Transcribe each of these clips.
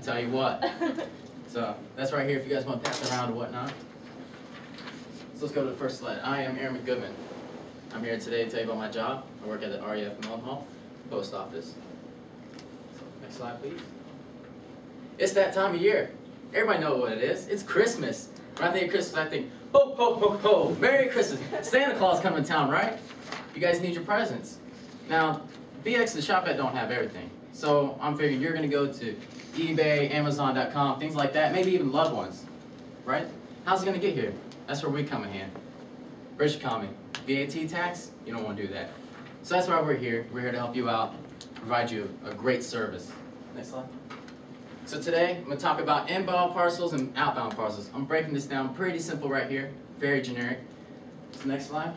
tell you what. So that's right here if you guys want to pass it around or whatnot. So let's go to the first slide. I am Aaron Goodman. I'm here today to tell you about my job. I work at the REF Millenhall Post Office. So next slide, please. It's that time of year. Everybody knows what it is. It's Christmas. When I think of Christmas, I think, ho, ho, ho, ho, Merry Christmas. Santa Claus coming to town, right? You guys need your presents. Now, BX and Shop don't have everything. So I'm figuring you're going to go to eBay, Amazon.com, things like that, maybe even loved ones, right? How's it going to get here? That's where we come in hand. British economy. VAT tax? You don't want to do that. So that's why we're here. We're here to help you out, provide you a great service. Next slide. So today, I'm going to talk about inbound parcels and outbound parcels. I'm breaking this down pretty simple right here, very generic. So next slide.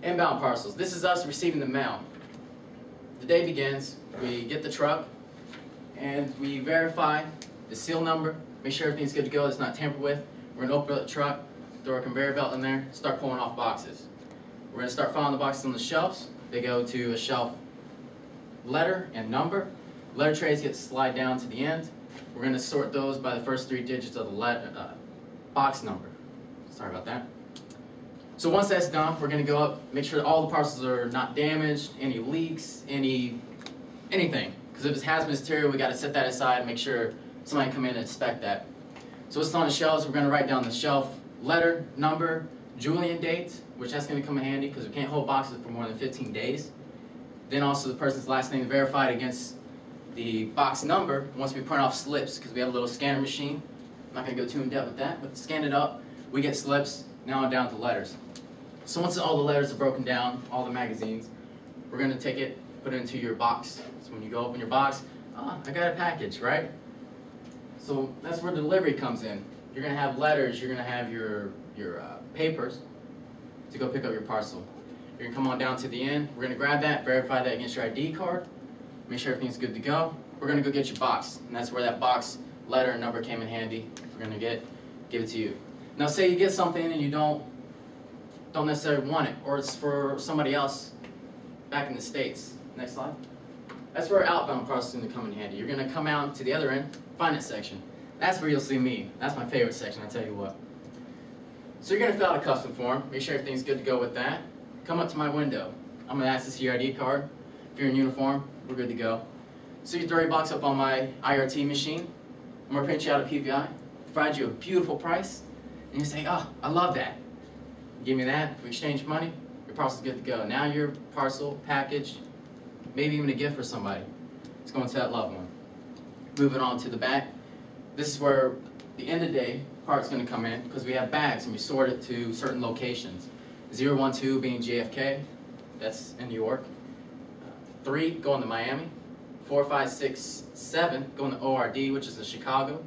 Inbound parcels. This is us receiving the mail. The day begins, we get the truck, and we verify the seal number, make sure everything's good to go, it's not tampered with. We're going to open up the truck, throw a conveyor belt in there, start pulling off boxes. We're going to start filing the boxes on the shelves. They go to a shelf letter and number. Letter trays get slide down to the end. We're going to sort those by the first 3 digits of the box number. Sorry about that. So once that's done, we're going to go up, make sure that all the parcels are not damaged, any leaks, anything. Because if it's hazardous material, we got to set that aside and make sure somebody can come in and inspect that. So what's on the shelves, we're going to write down the shelf letter, number, Julian date, which that's going to come in handy because we can't hold boxes for more than 15 days. Then also the person's last name verified against the box number once we print off slips, because we have a little scanner machine. I'm not going to go too in depth with that, but scan it up, we get slips, now I'm down to letters. So once all the letters are broken down, all the magazines, we're going to take it, put it into your box. So when you go open your box, I got a package, right? So that's where the delivery comes in. You're going to have letters, you're going to have your papers to go pick up your parcel. You're going to come on down to the end, we're going to grab that, verify that against your ID card, make sure everything's good to go. We're going to go get your box, and that's where that box, letter, and number came in handy. We're going to give it to you. Now say you get something and you don't necessarily want it, or it's for somebody else back in the States. Next slide. That's where outbound parcels are going to come in handy. You're going to come out to the other end, finance section. That's where you'll see me. That's my favorite section, I tell you what. So you're going to fill out a custom form, make sure everything's good to go with that. Come up to my window. I'm going to ask to see your ID card. If you're in uniform, we're good to go. So you throw your box up on my IRT machine. I'm going to print you out a PVI, provide you a beautiful price, and you say, oh, I love that. Give me that, we exchange money, your parcel's good to go. Now your parcel, package, maybe even a gift for somebody, it's going to that loved one. Moving on to the back. This is where the end of the day part's going to come in, because we have bags and we sort it to certain locations. 012 being JFK, that's in New York. 3 going to Miami. 4, 5, 6, 7 going to ORD, which is in Chicago.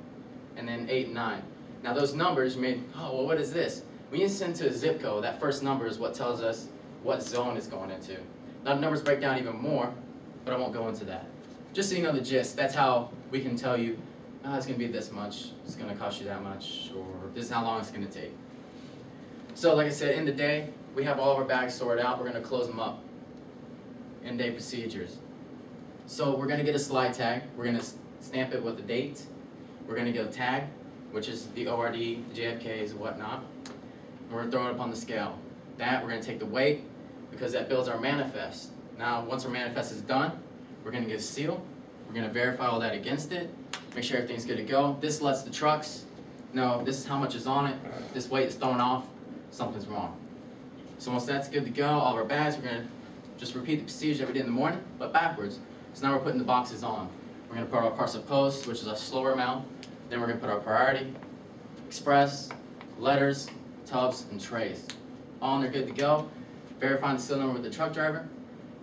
And then 8 and 9. Now those numbers made, oh, well, what is this? When you send to a zip code, that first number is what tells us what zone it's going into. Now the numbers break down even more, but I won't go into that. Just so you know the gist, that's how we can tell you, it's going to be this much, it's going to cost you that much, or this is how long it's going to take. So like I said, in the day, we have all of our bags sorted out, we're going to close them up. End day procedures. So we're going to get a slide tag, we're going to stamp it with a date, we're going to get a tag, which is the ORD, the JFKs, and whatnot. We're going to throw it up on the scale. That, we're going to take the weight, because that builds our manifest. Now, once our manifest is done, we're going to get a seal. We're going to verify all that against it, make sure everything's good to go. This lets the trucks know this is how much is on it. If this weight is thrown off, something's wrong. So once that's good to go, all of our bags, we're going to just repeat the procedure that we did in the morning, but backwards. So now we're putting the boxes on. We're going to put our parcel post, which is a slower amount. Then we're going to put our priority, express, letters, tubs, and trays. All in there, good to go. Verifying the seal number with the truck driver.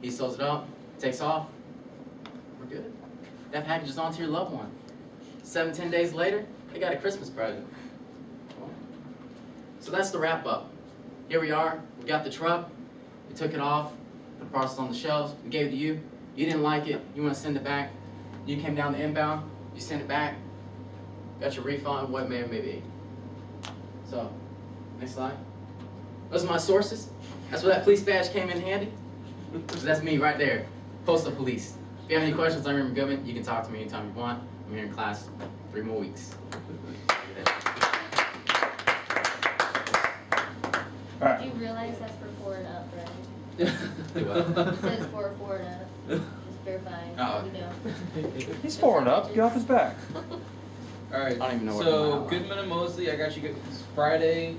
He seals it up, takes off. We're good. That package is on to your loved one. 7, 10 days later, they got a Christmas present. So that's the wrap up. Here we are. We got the truck. We took it off. Put the parcels on the shelves. We gave it to you. You didn't like it. You want to send it back. You came down the inbound. You sent it back. Got your refund, what may or may be. So, next slide. Those are my sources. That's where that police badge came in handy. So that's me right there. Postal Police. If you have any questions, I'm Aaron Goodman. You can talk to me anytime you want. I'm here in class 3 more weeks. Alright. Do you realize that's for 4 and up, right? Do what? It says for 4 and up. Just verifying. Oh, You know. He's 4 and up. Get off his back. Alright, I don't even know what so I'm Goodman and Mosley, I got you guys Friday,